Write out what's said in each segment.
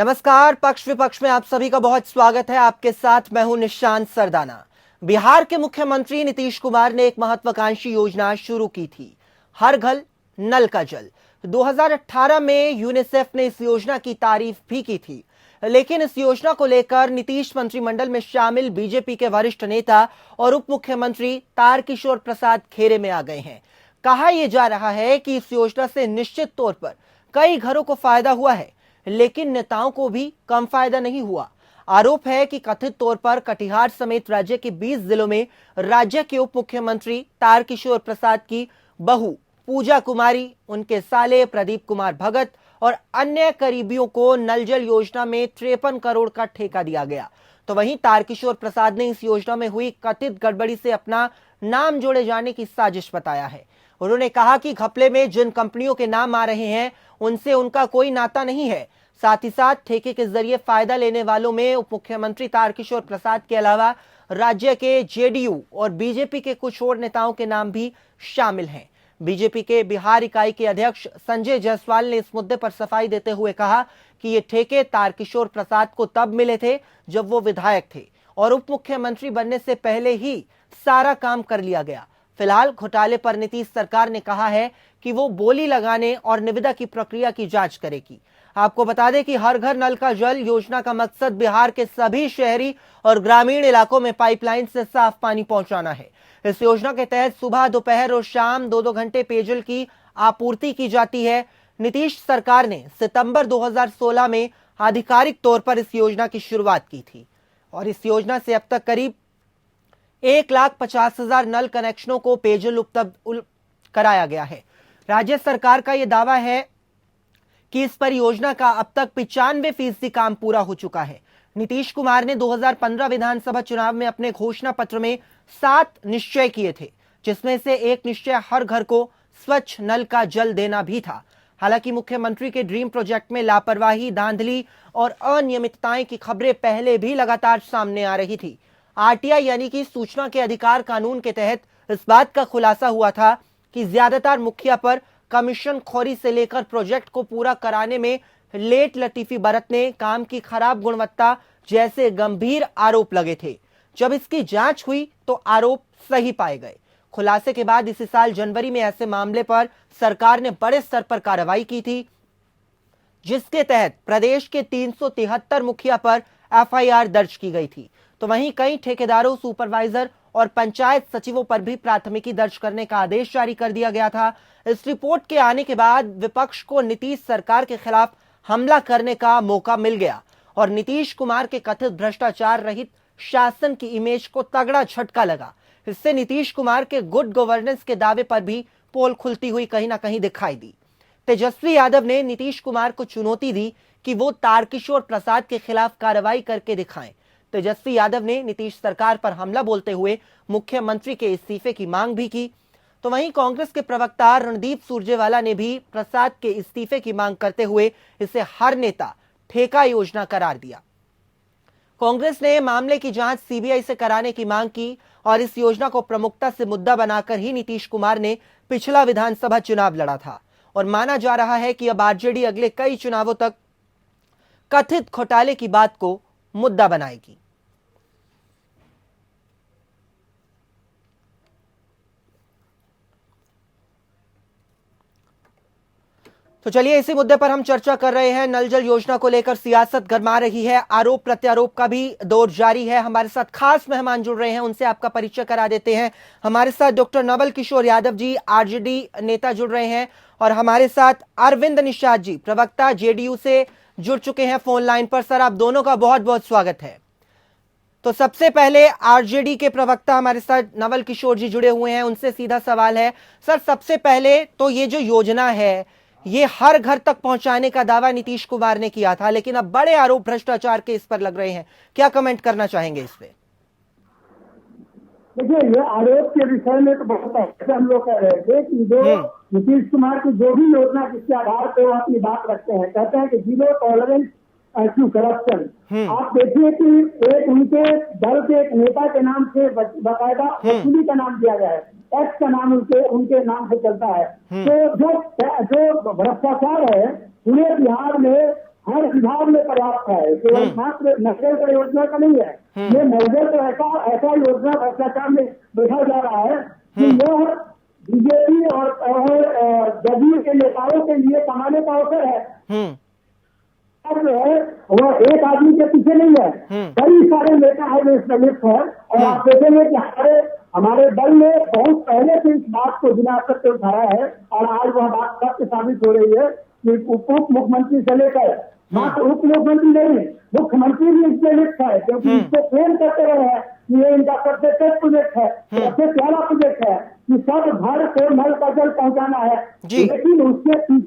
नमस्कार। पक्ष विपक्ष में आप सभी का बहुत स्वागत है। आपके साथ मैं हूं निशांत सरदाना। बिहार के मुख्यमंत्री नीतीश कुमार ने एक महत्वाकांक्षी योजना शुरू की थी, हर घर नल का जल। 2018 में यूनिसेफ ने इस योजना की तारीफ भी की थी, लेकिन इस योजना को लेकर नीतीश मंत्रिमंडल में शामिल बीजेपी के वरिष्ठ नेता और उप मुख्यमंत्री तारकिशोर प्रसाद घेरे में आ गए हैं। कहा यह जा रहा है कि इस योजना से निश्चित तौर पर कई घरों को फायदा हुआ है, लेकिन नेताओं को भी कम फायदा नहीं हुआ। आरोप है कि कथित तौर पर कटिहार समेत राज्य के 20 जिलों में राज्य के उप मुख्यमंत्री तारकिशोर प्रसाद की बहू पूजा कुमारी, उनके साले प्रदीप कुमार भगत और अन्य करीबियों को नल जल योजना में 53 करोड़ का ठेका दिया गया। तो वहीं तारकिशोर प्रसाद ने इस योजना में हुई कथित गड़बड़ी से अपना नाम जोड़े जाने की साजिश बताया है। उन्होंने कहा कि घपले में जिन कंपनियों के नाम आ रहे हैं उनसे उनका कोई नाता नहीं है। साथ ही साथ ठेके के जरिए फायदा लेने वालों में उप मुख्यमंत्री तारकिशोर प्रसाद के अलावा राज्य के जेडीयू और बीजेपी के कुछ और नेताओं के नाम भी शामिल हैं। बीजेपी के बिहार इकाई के अध्यक्ष संजय जायसवाल ने इस मुद्दे पर सफाई देते हुए कहा कि ये ठेके तारकिशोर प्रसाद को तब मिले थे जब वो विधायक थे और उप मुख्यमंत्री बनने से पहले ही सारा काम कर लिया गया। फिलहाल घोटाले पर नीतीश सरकार ने कहा है कि वो बोली लगाने और निविदा की प्रक्रिया की जांच करेगी। आपको बता दें कि हर घर नल का जल योजना का मकसद बिहार के सभी शहरी और ग्रामीण इलाकों में पाइपलाइन से साफ पानी पहुंचाना है। इस योजना के तहत सुबह, दोपहर और शाम 2-2 घंटे पेयजल की आपूर्ति की जाती है। नीतीश सरकार ने सितंबर 2016 में आधिकारिक तौर पर इस योजना की शुरुआत की थी और इस योजना से अब तक करीब 1,50,000 नल कनेक्शनों को पेयजल उपलब्ध कराया गया है। राज्य सरकार का यह दावा है कि इस परियोजना का अब तक 95% काम पूरा हो चुका है। नीतीश कुमार ने 2015 विधानसभा चुनाव में अपने घोषणा पत्र में 7 निश्चय किए थे, जिसमें से एक निश्चय हर घर को स्वच्छ नल का जल देना भी था। हालांकि मुख्यमंत्री के ड्रीम प्रोजेक्ट में लापरवाही, धांधली और अनियमितताएं की खबरें पहले भी लगातार सामने आ रही थी। आरटीआई यानी कि सूचना के अधिकार कानून के तहत इस बात का खुलासा हुआ था कि ज्यादातर मुखिया पर कमीशन खोरी से लेकर प्रोजेक्ट को पूरा कराने में लेट लतीफी बरतने, काम की खराब गुणवत्ता जैसे गंभीर आरोप लगे थे। जब इसकी जांच हुई तो आरोप सही पाए गए। खुलासे के बाद इसी साल जनवरी में ऐसे मामले पर सरकार ने बड़े स्तर पर कार्रवाई की थी, जिसके तहत प्रदेश के 373 मुखिया पर एफआईआर दर्ज की गई थी। तो वहीं कई ठेकेदारों, सुपरवाइजर और पंचायत सचिवों पर भी प्राथमिकी दर्ज करने का आदेश जारी कर दिया गया था। इस रिपोर्ट के आने के बाद विपक्ष को नीतीश सरकार के खिलाफ हमला करने का मौका मिल गया और नीतीश कुमार के कथित भ्रष्टाचार रहित शासन की इमेज को तगड़ा झटका लगा। इससे नीतीश कुमार के गुड गवर्नेंस के दावे पर भी पोल खुलती हुई कहीं ना कहीं दिखाई दी। तेजस्वी यादव ने नीतीश कुमार को चुनौती दी कि वो तारकिशोर प्रसाद के खिलाफ कार्रवाई करके दिखाएं। तेजस्वी यादव ने नीतीश सरकार पर हमला बोलते हुए मुख्यमंत्री के इस्तीफे की मांग भी की। तो वहीं कांग्रेस के प्रवक्ता रणदीप सुरजेवाला ने भी प्रसाद के इस्तीफे की मांग करते हुए इसे हर नेता ठेका योजना करार दिया। कांग्रेस ने मामले की जांच सीबीआई से कराने की मांग की और इस योजना को प्रमुखता से मुद्दा बनाकर ही नीतीश कुमार ने पिछला विधानसभा चुनाव लड़ा था और माना जा रहा है कि अब आरजेडी अगले कई चुनावों तक कथित घोटाले की बात को मुद्दा बनाएगी। तो चलिए इसी मुद्दे पर हम चर्चा कर रहे हैं। नल जल योजना को लेकर सियासत गरमा रही है, आरोप प्रत्यारोप का भी दौर जारी है। हमारे साथ खास मेहमान जुड़ रहे हैं, उनसे आपका परिचय करा देते हैं। हमारे साथ डॉक्टर नवल किशोर यादव जी, आरजेडी नेता जुड़ रहे हैं और हमारे साथ अरविंद निषाद जी, प्रवक्ता जेडीयू से जुड़ चुके हैं फोन लाइन पर। सर, आप दोनों का बहुत बहुत स्वागत है। तो सबसे पहले आरजेडी के प्रवक्ता हमारे साथ नवल किशोर जी जुड़े हुए हैं, उनसे सीधा सवाल है। सर, सबसे पहले तो ये जो योजना है ये हर घर तक पहुंचाने का दावा नीतीश कुमार ने किया था, लेकिन अब बड़े आरोप भ्रष्टाचार के इस पर लग रहे हैं। क्या कमेंट करना चाहेंगे इस पे? देखिए, ये आरोप के विषय में तो बहुत अच्छे हम लोग कह रहे थे कि जो नीतीश कुमार की जो भी योजना जिसके आधार पर वो अपनी बात रखते हैं, कहते हैं कि जीरो टॉलरेंस टू करप्शन। आप देखिए कि एक उनके दल के एक नेता के नाम से बाकायदा वसूली का नाम दिया गया है, एक्स का नाम उनके नाम से चलता है। तो जो भ्रष्टाचार है पूरे बिहार में हर विभाग में पर्याप्त है, केवल मात्र नक्सल योजना का नहीं है। ये नक्सल तो ऐसा योजना भ्रष्टाचार में देखा जा रहा है कि यह बीजेपी और जदयू के नेताओं के लिए कमाने का अवसर है। जो है वो एक आदमी के पीछे नहीं है, कई सारे नेता है जो इसमें लिप्त है। और आप देखेंगे कि हमारे दल ने बहुत पहले से इस बात को बिना सत्य उठाया है और आज वह बात सत्य साबित हो रही है कि उप मुख्यमंत्री से लेकर मात्र उप मुख्यमंत्री नहीं, मुख्यमंत्री भी इसमें लिप्त है, क्योंकि इसको प्रेम करते रहे हैं कि ये इनका सबसे टेस्ट प्रोजेक्ट है, सबसे प्यारा प्रोजेक्ट है कि सब घर से नल का जल पहुंचाना है। लेकिन उसके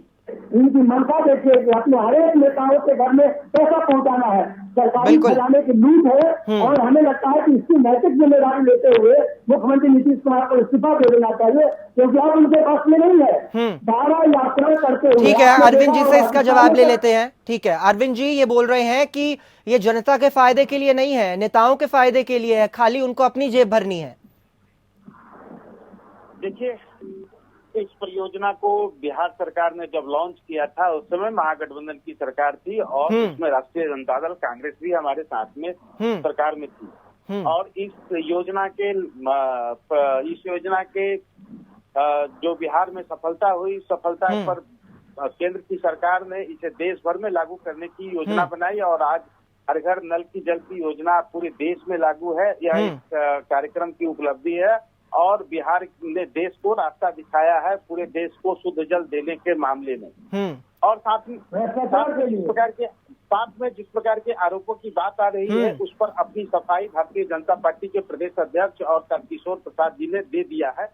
इनकी मंशा देखिए कि अपने हर एक नेताओं के घर में पैसा पहुंचाना है, सरकारी खजाने की लूट है। और हमें लगता है कि इसकी नैतिक जिम्मेदारी लेते हुए मुख्यमंत्री नीतीश कुमार को इस्तीफा दे देना चाहिए, क्योंकि अब उनके पास में नहीं है। 12 यात्राएं करते हुए। ठीक है, अरविंद जी से इसका जवाब ले लेते हैं। ठीक है, अरविंद जी ये बोल रहे हैं कि ये जनता के फायदे के लिए नहीं है, नेताओं के फायदे के लिए है, खाली उनको अपनी जेब भरनी है। देखिए, इस परियोजना को बिहार सरकार ने जब लॉन्च किया था उस समय महागठबंधन की सरकार थी और उसमें राष्ट्रीय जनता दल कांग्रेस भी हमारे साथ में सरकार में थी। और इस योजना के जो बिहार में सफलता हुई, सफलता पर केंद्र की सरकार ने इसे देश भर में लागू करने की योजना बनाई और आज हर घर नल की जल की योजना पूरे देश में लागू है। यह एक कार्यक्रम की उपलब्धि है और बिहार ने देश को रास्ता दिखाया है पूरे देश को शुद्ध जल देने के मामले में। और साथ में जिस प्रकार के आरोपों की बात आ रही है उस पर अपनी सफाई भारतीय जनता पार्टी के प्रदेश अध्यक्ष और तारकिशोर प्रसाद जी ने दे दिया है,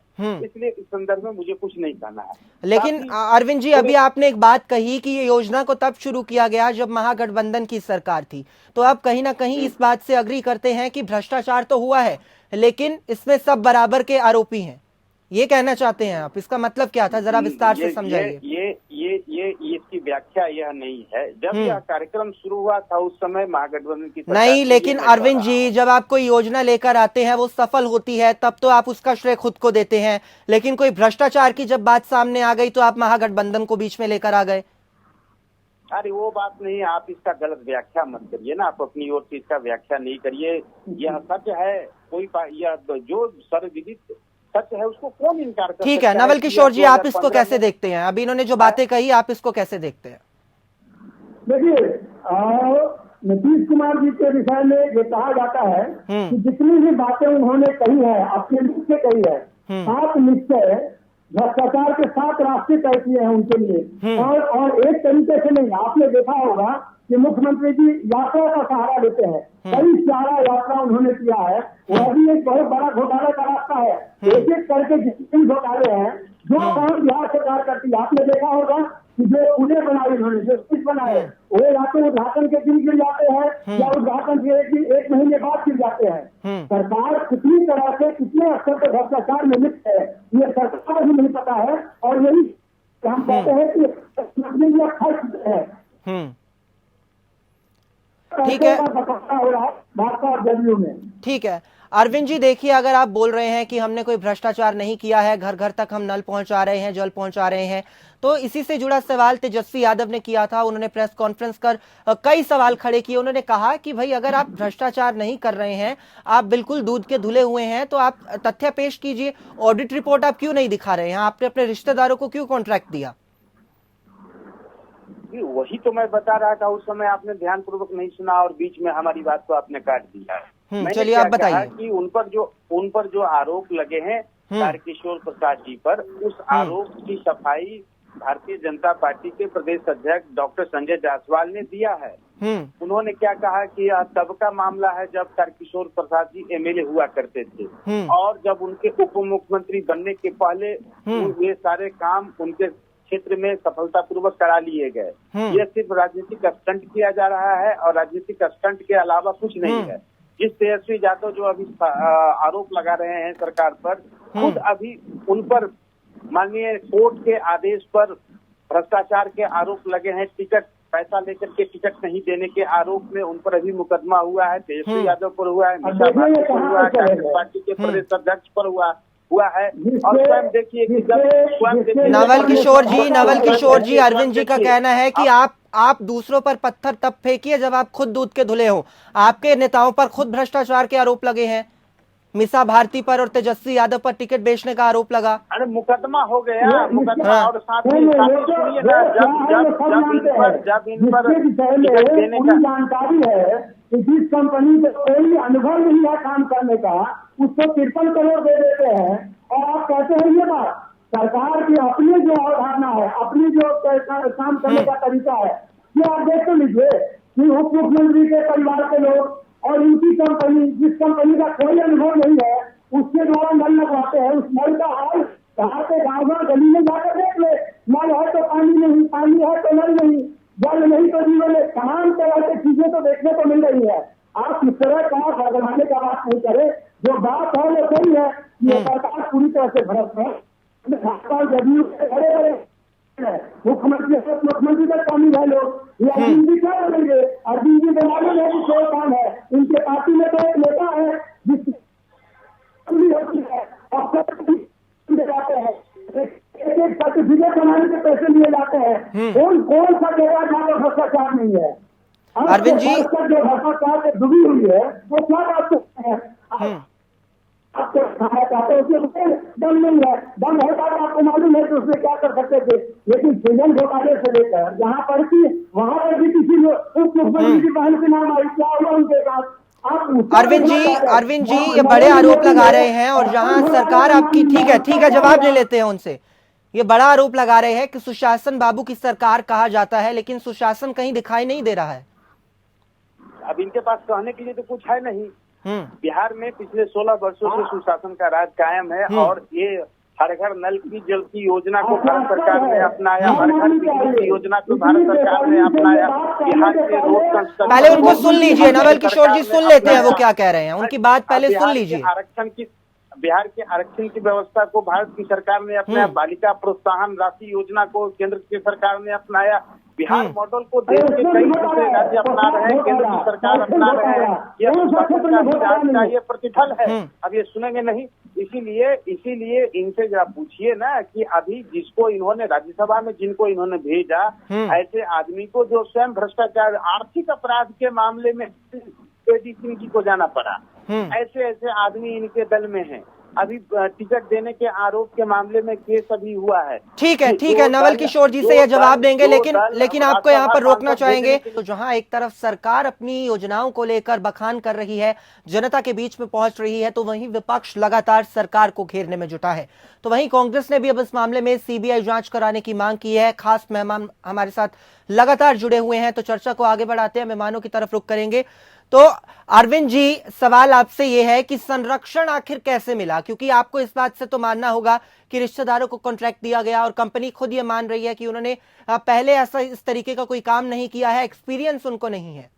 इसलिए इस संदर्भ में मुझे कुछ नहीं कहना है। लेकिन अरविंद जी, अभी आपने एक बात कही कि ये योजना को तब शुरू किया गया जब महागठबंधन की सरकार थी, तो आप कहीं ना कहीं इस बात से अग्री करते हैं कि भ्रष्टाचार तो हुआ है लेकिन इसमें सब बराबर के आरोपी हैं, ये कहना चाहते हैं आप? इसका मतलब क्या था, जरा विस्तार से समझाइए। ये इसकी व्याख्या यह नहीं है। जब यह कार्यक्रम शुरू हुआ था उस समय महागठबंधन की सरकार नहीं, लेकिन अरविंद जी, जब आप कोई योजना लेकर आते हैं वो सफल होती है तब तो आप उसका श्रेय खुद को देते हैं, लेकिन कोई भ्रष्टाचार की जब बात सामने आ गई तो आप महागठबंधन को बीच में लेकर आ गए। अरे वो बात नहीं, आप इसका गलत व्याख्या मत करिए ना, आप अपनी ओर से इसका व्याख्या नहीं करिए। यह सच है, कोई यह जो सर्वविदित सच है उसको कौन इनकार कर सकता है। ठीक है, नवल किशोर जी, आप इसको कैसे देखते हैं? अभी इन्होंने जो बातें कही आप इसको कैसे देखते हैं? देखिए, नीतीश कुमार जी के विषय में ये कहा जाता है कि जितनी भी बातें उन्होंने कही है अपने मुख से कही है, 7 निश्चय भ्रष्टाचार के 7 रास्ते तय किए हैं उनके लिए। और एक तरीके से नहीं, आपने देखा होगा कि मुख्यमंत्री जी यात्रा का सहारा लेते हैं, कई सारा यात्रा उन्होंने किया है। वह भी एक बहुत बड़ा घोटाले का रास्ता है। एक एक करके जितने घोटाले हैं जो काम बिहार सरकार करती है, आपने देखा होगा कि जो पुणे बनाए उन्होंने, जो स्थित बनाए, वो या तो उद्घाटन के दिन गिर जाते हैं या उद्घाटन के एक महीने बाद गिर जाते हैं। सरकार कितनी तरह से कितने स्तर पर भ्रष्टाचार में लिप्त है ये सरकार को भी नहीं पता है। और यही हम कहते हैं कि खर्च है। ठीक है, हो रहा है भाजपा और जदयू में। ठीक है अरविंद जी, देखिए, अगर आप बोल रहे हैं कि हमने कोई भ्रष्टाचार नहीं किया है, घर घर तक हम नल पहुंचा रहे हैं, जल पहुंचा रहे हैं, तो इसी से जुड़ा सवाल तेजस्वी यादव ने किया था। उन्होंने प्रेस कॉन्फ्रेंस कर कई सवाल खड़े किए। उन्होंने कहा कि भाई अगर आप भ्रष्टाचार नहीं कर रहे हैं, आप बिल्कुल दूध के धुले हुए हैं, तो आप तथ्य पेश कीजिए। ऑडिट रिपोर्ट आप क्यों नहीं दिखा रहे हैं? आपने अपने रिश्तेदारों को क्यों कॉन्ट्रैक्ट दिया? वही तो मैं बता रहा था, उस समय आपने ध्यानपूर्वक नहीं सुना और बीच में हमारी बात को आपने काट दिया। चलिए आप बताइए कि उन पर जो आरोप लगे हैं तारकिशोर प्रसाद जी पर, उस आरोप की सफाई भारतीय जनता पार्टी के प्रदेश अध्यक्ष डॉक्टर संजय जायसवाल ने दिया है। उन्होंने क्या कहा कि यह तब का मामला है जब तारकिशोर प्रसाद जी एमएलए हुआ करते थे और जब उनके उप मुख्यमंत्री बनने के पहले ये सारे काम उनके क्षेत्र में सफलतापूर्वक करा लिए गए। ये सिर्फ राजनीतिक स्टंट किया जा रहा है और राजनीतिक स्टंट के अलावा कुछ नहीं है। जिस तेजस्वी यादव जो अभी आरोप लगा रहे हैं सरकार पर, खुद अभी उन पर माननीय कोर्ट के आदेश पर भ्रष्टाचार के आरोप लगे हैं। टिकट पैसा लेकर के टिकट नहीं देने के आरोप में उन पर अभी मुकदमा हुआ है। तेजस्वी यादव पर हुआ है, निशा भारती पर हुआ है, कांग्रेस पार्टी के प्रदेश अध्यक्ष पर हुआ है। और स्वयं देखिए कि जब नवल किशोर जी, अरविंद जी का कहना है कि आप दूसरों पर पत्थर तब फेंकिए जब आप खुद दूध के धुले हो। आपके नेताओं पर खुद भ्रष्टाचार के आरोप लगे हैं, मीसा भारती पर और तेजस्वी यादव पर टिकट बेचने का आरोप लगा। अरे मुकदमा हो गया, मुकदमा। और साथ ही सुनिए ना, जब इन पर टिकट देने का जानकारी है कि जिस कंपनी को कोई अनुभव नहीं है काम करने का, उसको 53 करोड़ दे देते हैं और आप कहते हैं ये बात। सरकार की अपनी जो अवधारणा है, अपनी जो काम करने का तरीका है, ये आप देख तो लीजिए कि उप मुख्यमंत्री के परिवार के लोग और उनकी कंपनी, जिस कंपनी का कोई अनुभव नहीं है, उसके द्वारा नल लगवाते हैं। उस नल का हाल कहाँ पे गाँव गली में जाकर देख ले, नल है तो पानी नहीं, पानी है तो नल नहीं, जल नहीं तो जीवन है। तमाम तरह की चीजें तो देखने को मिल रही है। आप इस तरह का भरमाने का बात नहीं करें। जो बात है वो सही है, ये सरकार पूरी तरह से भ्रष्ट है। जदयू के बड़े बड़े मुख्यमंत्री तक शामिल है लोग, ये अरविंद जी क्या बोलेंगे? अरविंद जी बनाने में भी कोई काम है। इनके पार्टी में तो एक नेता है जिसकी होती है, जाते हैं एक सर्टिफिकेट बनाने के पैसे लिए जाते हैं। कौन सा जगह जहाँ पर भ्रष्टाचार नहीं है? अरविंद जी, जो भ्रष्टाचार से डूबी हुई है वो क्या बात करते हैं? आपको खाना चाहते हो कि दम नहीं है, दम होता तो आपको मालूम है कि उसमें क्या कर सकते थे। लेकिन सृजन घोटाले से लेकर जहाँ पर कि वहाँ पर भी किसी उप मुख्यमंत्री की बहन के नाम आई, क्या हुआ उनके साथ? अरविंद जी ये बड़े आरोप लगा रहे हैं और जहां सरकार आपकी, ठीक है जवाब ले लेते हैं उनसे। ये बड़ा आरोप लगा रहे हैं कि सुशासन बाबू की सरकार कहा जाता है, लेकिन सुशासन कहीं दिखाई नहीं दे रहा है। अब इनके पास कहने के लिए तो कुछ है नहीं। बिहार में पिछले 16 वर्षों से सुशासन का राज कायम है और ये हर घर नल की जल की योजना को भारत सरकार ने अपनाया, हर घर बिजली की योजना को भारत सरकार ने अपनाया। बिहार के रोड कंस्ट्रक्शन, पहले उनको सुन लीजिए, नवल किशोर जी सुन लेते हैं वो क्या कह रहे हैं, उनकी बात पहले सुन लीजिए। बिहार के आरक्षण की व्यवस्था को भारत की सरकार ने अपनाया, बालिका प्रोत्साहन राशि योजना को केंद्र की सरकार ने अपनाया। बिहार मॉडल को देश के कई दूसरे राज्य अपना रहे हैं, केंद्र की सरकार अपना रहे हैं। ये सुशासन का ये प्रतिफल है। अब ये सुनेंगे नहीं, इसीलिए इनसे जरा पूछिए ना कि अभी जिसको इन्होंने राज्यसभा में जिनको इन्होंने भेजा, ऐसे आदमी को जो स्वयं भ्रष्टाचार आर्थिक अपराध के मामले में एडीसी को जाना पड़ा, ऐसे आदमी इनके दल में हैं। अभी टिकट देने के आरोप के मामले में केस अभी हुआ है। ठीक है नवल किशोर जी से ये जवाब देंगे, लेकिन आपको यहाँ पर रोकना चाहेंगे। तो जहाँ एक तरफ सरकार अपनी योजनाओं को लेकर बखान कर रही है, जनता के बीच में पहुंच रही है, तो वहीं विपक्ष लगातार सरकार को घेरने में जुटा है। तो वहीं कांग्रेस ने भी अब इस मामले में सीबीआई जांच कराने की मांग की है। खास मेहमान हमारे साथ लगातार जुड़े हुए हैं, तो चर्चा को आगे बढ़ाते हैं, मेहमानों की तरफ रुख करेंगे। तो अरविंद जी, सवाल आपसे यह है कि संरक्षण आखिर कैसे मिला? क्योंकि आपको इस बात से तो मानना होगा कि रिश्तेदारों को कॉन्ट्रैक्ट दिया गया और कंपनी खुद ये मान रही है कि उन्होंने पहले ऐसा इस तरीके का कोई काम नहीं किया है, एक्सपीरियंस उनको नहीं है।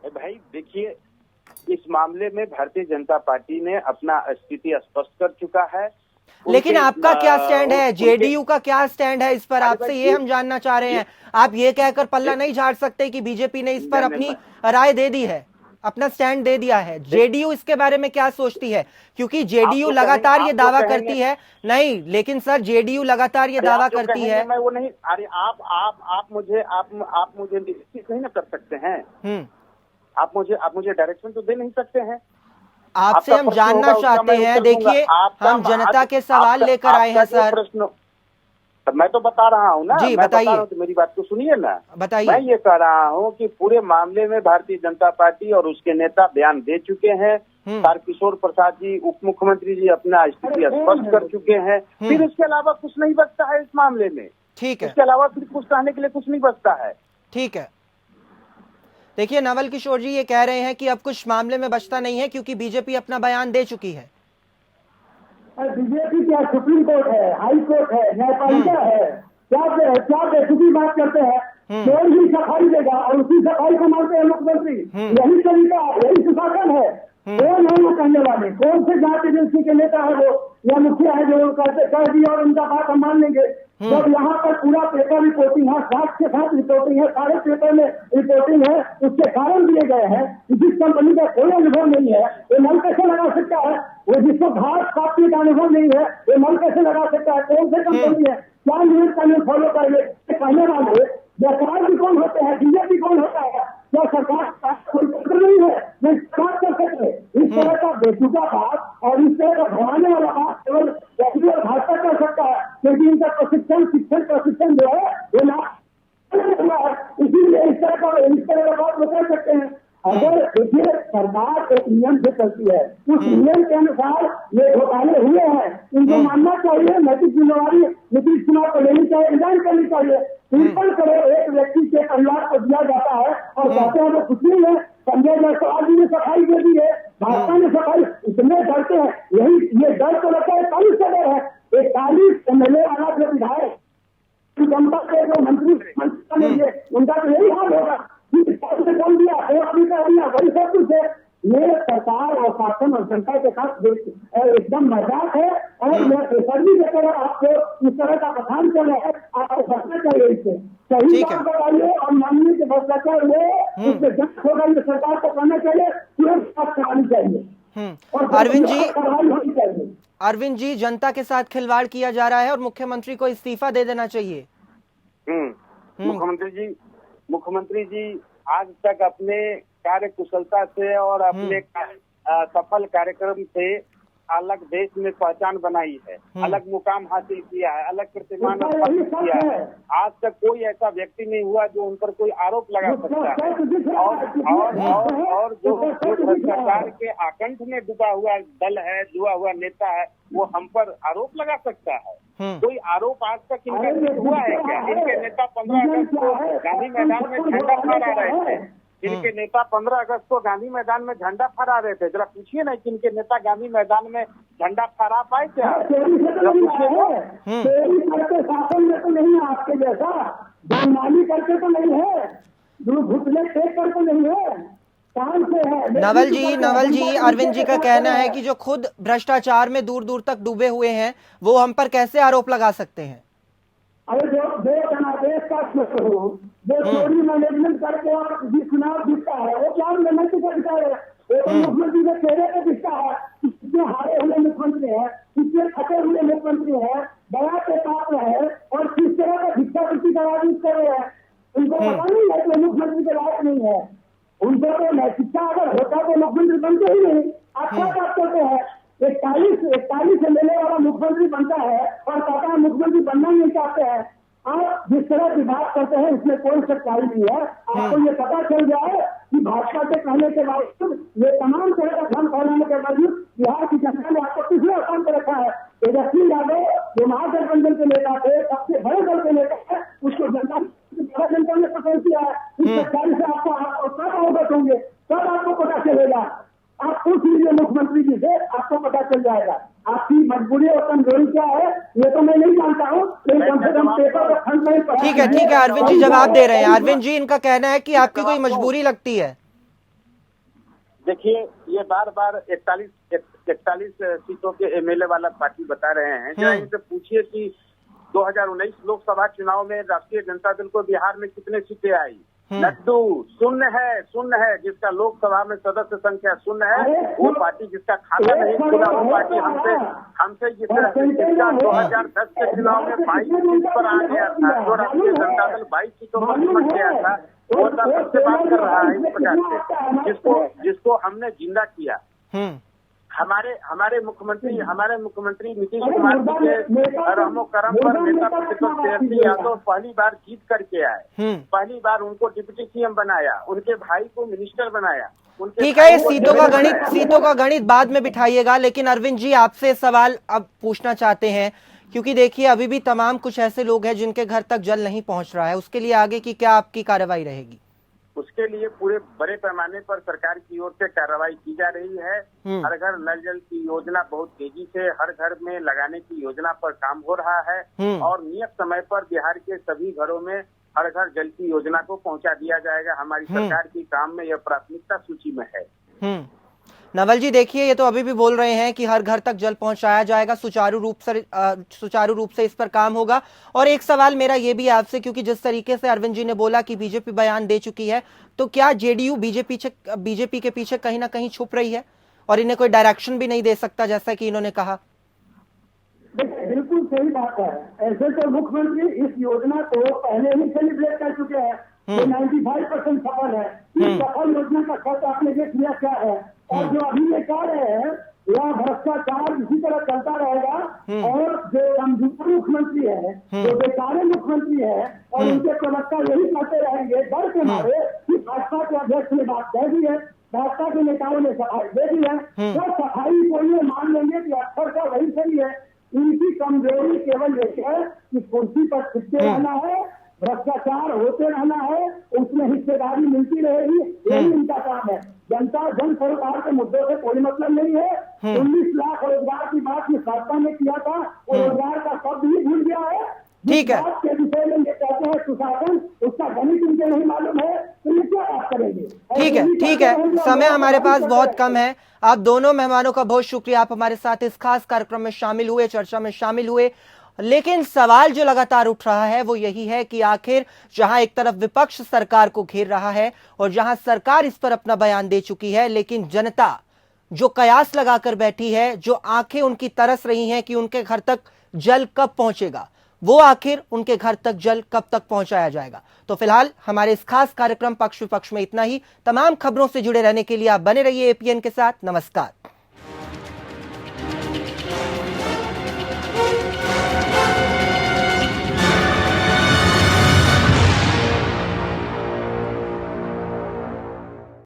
भाई देखिए, इस मामले में भारतीय जनता पार्टी ने अपना स्थिति स्पष्ट कर चुका है। लेकिन आपका क्या स्टैंड है, जेडीयू का क्या स्टैंड है इस पर? आपसे ये हम जानना चाह रहे हैं। आप ये कहकर पल्ला नहीं झाड़ सकते कि बीजेपी ने इस पर अपनी राय दे दी है, अपना स्टैंड दे दिया है। जेडीयू इसके बारे में क्या सोचती है? क्योंकि जेडीयू लगातार ये दावा करती है, नहीं लेकिन सर जेडीयू लगातार ये दावा करती है। मैं वो नहीं, अरे आप मुझे निश्चित नहीं ना कर सकते हैं। आप मुझे डायरेक्शन तो दे नहीं सकते हैं। आपसे हम जानना चाहते हैं, देखिए हम जनता के सवाल लेकर आए हैं सर। प्रश्न मैं तो बता रहा हूँ ना, जी बताइए, तो मेरी बात को सुनिए ना, बताइए। मैं ये कह रहा हूँ कि पूरे मामले में भारतीय जनता पार्टी और उसके नेता बयान दे चुके हैं। तारकिशोर प्रसाद जी, उप मुख्यमंत्री जी अपना स्थिति स्पष्ट कर चुके हैं। फिर इसके अलावा कुछ नहीं बचता है इस मामले में। ठीक है, इसके अलावा फिर कुछ कहने के लिए कुछ नहीं बचता है। ठीक है, देखिए नवल किशोर जी ये कह रहे हैं कि अब कुछ मामले में बचता नहीं है क्योंकि बीजेपी अपना बयान दे चुकी है। बीजेपी क्या सुप्रीम कोर्ट है, हाई कोर्ट है, न्यायपालिका है, क्या बेसुकी बात करते हैं। कोई भी सफाई देगा और उसी सफाई को मानते हैं मुख्यमंत्री। यही तरीका, यही सुशासन है। कौन है वो कहने वाले? कौन से जांच एजेंसी के नेता है वो या मुखिया है जो कह दिया और उनका बात हम मान लेंगे? जब यहाँ पर पूरा पेपर रिपोर्टिंग है, साथ के साथ रिपोर्टिंग है, सारे पेपर में रिपोर्टिंग है, उसके कारण दिए गए हैं। जिस कंपनी का कोई अनुभव नहीं है वो नल कैसे लगा सकता है? वो जिसको घास काटने का अनुभव नहीं है वो नल कैसे लगा सकता है? कौन से कंपनी है? क्या नियम कानून फॉलो करेंगे? कहने वाले सरकार भी कौन होते हैं, बीजेपी कौन होता है, क्या सरकार का कोई तंत्र नहीं है जो बात कर सके। इस तरह का बेतुका बात और इस तरह का भगाने वाला बात केवल कांग्रेस और भाजपा कर सकता है, क्योंकि इनका शिक्षण प्रशिक्षण जो है वो ना हुआ है, इसीलिए इस तरह का बात वो कर सकते हैं। अगर देखिए सरकार एक नियम से चलती है, उस नियम के अनुसार ये घोटाले हुए हैं, इनको मानना चाहिए, नैतिक जिम्मेवारी नीतीश कुमार को लेनी चाहिए, रिजाइन करनी चाहिए। सिंपल करो, एक व्यक्ति के परिवार को दिया जाता है और कहते हैं कुछ नहीं है। संजय जायसवाल जी ने सफाई दे दी है, भाजपा ने सफाई, इतने डरते हैं, यही ये डर तो लगता है 41 का डर है। 41 MLA वाला जो विधायक जनता के जो मंत्री बनेंगे उनका तो यही हाल होगा, कम दिया वही सब कुछ है। ये सरकार और शासन और जनता के साथ एकदम मजाक है और मैं प्रेशर भी देकर आपको इस तरह का बखान कर रहा है, आपको बचना चाहिए इससे, सही बात बताइए और माननीय के भ्रष्टाचार हुए उससे जांच होगा, ये सरकार को करना चाहिए, तुरंत जांच करानी चाहिए और कार्रवाई होनी चाहिए। अरविंद जी, जनता के साथ खिलवाड़ किया जा रहा है और मुख्यमंत्री को इस्तीफा दे देना चाहिए। मुख्यमंत्री जी आज तक अपने कार्य कुशलता से और अपने सफल कार्यक्रम से अलग देश में पहचान बनाई है, अलग मुकाम हासिल किया है, अलग कीर्तिमान स्थापित किया है। आज तक कोई ऐसा व्यक्ति नहीं हुआ जो उन पर कोई आरोप लगा सकता है और जो भ्रष्टाचार के आकंठ में डूबा हुआ दल है, डूबा हुआ नेता है, वो हम पर आरोप लगा सकता है। कोई आरोप आज तक इनका सिद्ध हुआ है क्या? इनके नेता 15 अगस्त को गांधी मैदान में झंडा फहरा रहे थे, इनके नेता 15 अगस्त को गांधी मैदान में झंडा फहरा रहे थे। जरा पूछिए ना कि इनके नेता गांधी मैदान में झंडा फहरा पाए क्या? शासन में तो नहीं है आपके जैसा, जानमाली करके तो नहीं है, घुटने टेक करके नहीं है, काम से है। नवल जी, अरविंद जी का कहना है कि जो खुद भ्रष्टाचार में दूर दूर तक डूबे हुए हैं वो हम पर कैसे आरोप लगा सकते हैं? अरे जो जनादेश का हो, जो चोरी मैनेजमेंट करके और चुनाव दिखता है, वो क्या नैतिक अधिकार है? वो मुख्यमंत्री के चेहरे पे दिखता है, कितने हारे हुए मुख्यमंत्री है, कितने थके हुए मुख्यमंत्री है, दया के पात्र है और किस तरह का भिक्षावृत्ति का राजनीति कर रहे हैं। उनको पता नहीं है कि मुख्यमंत्री के लायक नहीं है, उनको तो नैतिकता अगर होता तो मुख्यमंत्री बनते ही नहीं। आप क्या बात करते हैं? 41 MLA वाला मुख्यमंत्री बनता है और कहता है मुख्यमंत्री बनना नहीं चाहते हैं। आप जिस तरह की बात करते हैं इसमें कोई सच्चाई नहीं है। आपको ये पता चल जाए कि भाजपा के कहने के बावजूद, ये तमाम तरह का धन फैलाने के बावजूद बिहार की जनता ने आपको किसी स्थान पर रखा है। तेजस्वी यादव जो महागठबंधन के नेता थे, सबसे बड़े दल के नेता है, उसको जनता ने पसंद किया है। इस सच्चाई से आपको कब अवगत होंगे, कब आपको पता चलेगा? आप पूछ लीजिए मुख्यमंत्री जी से, आपको पता चल जाएगा आपकी मजबूरी और कमजोरी क्या है। ये तो मैं नहीं जानता हूँ, लेकिन कम से कम पेपर और खंड में पढ़ा। ठीक है अरविंद जी जवाब दे रहे हैं। अरविंद जी, इनका कहना है कि आपकी कोई मजबूरी लगती है। देखिए, ये बार बार 41 सीटों के MLA वाला पार्टी बता रहे हैं। जरा इनसे पूछिए कि 2019 लोकसभा चुनाव में राष्ट्रीय जनता दल को बिहार में कितने सीटें आई? लड्डू शून्य है। जिसका लोकसभा में सदस्य संख्या शून्य है, वो पार्टी जिसका खाता नहीं खुला, वो पार्टी हमसे जिसका 2010 के चुनाव में 22 सीट पर आ गया था, जो राष्ट्रीय जनता दल 22 सीटों पर निपट गया था, वो सबसे बात कर रहा है इस प्रकार से, जिसको हमने जिंदा किया। हमारे मुख्यमंत्री नीतीश कुमार जी के रहमो करम पर नेता प्रतिपक्ष तेजस्वी यादव पहली बार जीत करके आए, पहली बार उनको डिप्टी CM बनाया, उनके भाई को मिनिस्टर बनाया। ठीक है, सीटों का गणित बाद में बिठाइएगा, लेकिन अरविंद जी आपसे सवाल अब पूछना चाहते हैं, क्योंकि देखिए अभी भी तमाम कुछ ऐसे लोग हैं जिनके घर तक जल नहीं पहुंच रहा है, उसके लिए आगे की क्या आपकी कार्रवाई रहेगी? उसके लिए पूरे बड़े पैमाने पर सरकार की ओर से कार्रवाई की जा रही है। हर घर नल जल की योजना बहुत तेजी से हर घर में लगाने की योजना पर काम हो रहा है और नियत समय पर बिहार के सभी घरों में हर घर जल की योजना को पहुंचा दिया जाएगा। हमारी सरकार की काम में यह प्राथमिकता सूची में है। नवल जी, देखिए ये तो अभी भी बोल रहे हैं कि हर घर तक जल पहुंचाया जाएगा, सुचारू रूप से इस पर काम होगा। और एक सवाल मेरा ये भी आपसे, क्योंकि जिस तरीके से अरविंद जी ने बोला कि बीजेपी बयान दे चुकी है, तो क्या जेडीयू बीजेपी के पीछे कहीं ना कहीं छुप रही है और इन्हें कोई डायरेक्शन भी नहीं दे सकता, जैसा कि इन्होंने कहा? बिल्कुल सही बात है। ऐसे तो मुख्यमंत्री इस योजना को पहले ही सेलिब्रेट कर चुके हैं, ये 95% सफल है। इस सफल योजना का खर्च आपने देख लिया क्या है, और जो अभी ये कह रहे हैं यह भ्रष्टाचार इसी तरह चलता रहेगा। और जो कमजोर मुख्यमंत्री है, जो बेकारे मुख्यमंत्री है, और उनके प्रवक्ता यही कहते रहेंगे डर के मारे कि भाजपा के अध्यक्ष ने बात कह दी है, भाजपा के नेताओं ने सफाई दे दी है, तो सफाई को ये मान लेंगे कि अक्सर का वही सही है। इनकी कमजोरी केवल ये है कि कुर्सी पर चिपके रहना है, भ्रष्टाचार होते रहना है, उसमें हिस्सेदारी मिलती रहेगी, यही इनका काम है। जनता जन सरोकार के मुद्दों से कोई मतलब नहीं है। 19 लाख रोजगार की बात ये भाजपा ने किया था, वो रोजगार का शब्द ही भूल गया है। ठीक है, के विषय में ये कहते हैं सुशासन, उसका गणित उनके नहीं मालूम है, तो ये क्या बात करेंगे। ठीक है, समय हमारे पास बहुत कम है। आप दोनों मेहमानों का बहुत शुक्रिया, आप हमारे साथ इस खास कार्यक्रम में शामिल हुए, चर्चा में शामिल हुए। लेकिन सवाल जो लगातार उठ रहा है वो यही है कि आखिर जहां एक तरफ विपक्ष सरकार को घेर रहा है और जहां सरकार इस पर अपना बयान दे चुकी है, लेकिन जनता जो कयास लगाकर बैठी है, जो आंखें उनकी तरस रही हैं कि उनके घर तक जल कब पहुंचेगा, वो आखिर उनके घर तक जल कब तक पहुंचाया जाएगा। तो फिलहाल हमारे इस खास कार्यक्रम पक्ष विपक्ष में इतना ही। तमाम खबरों से जुड़े रहने के लिए आप बने रहिए एपीएन के साथ। नमस्कार।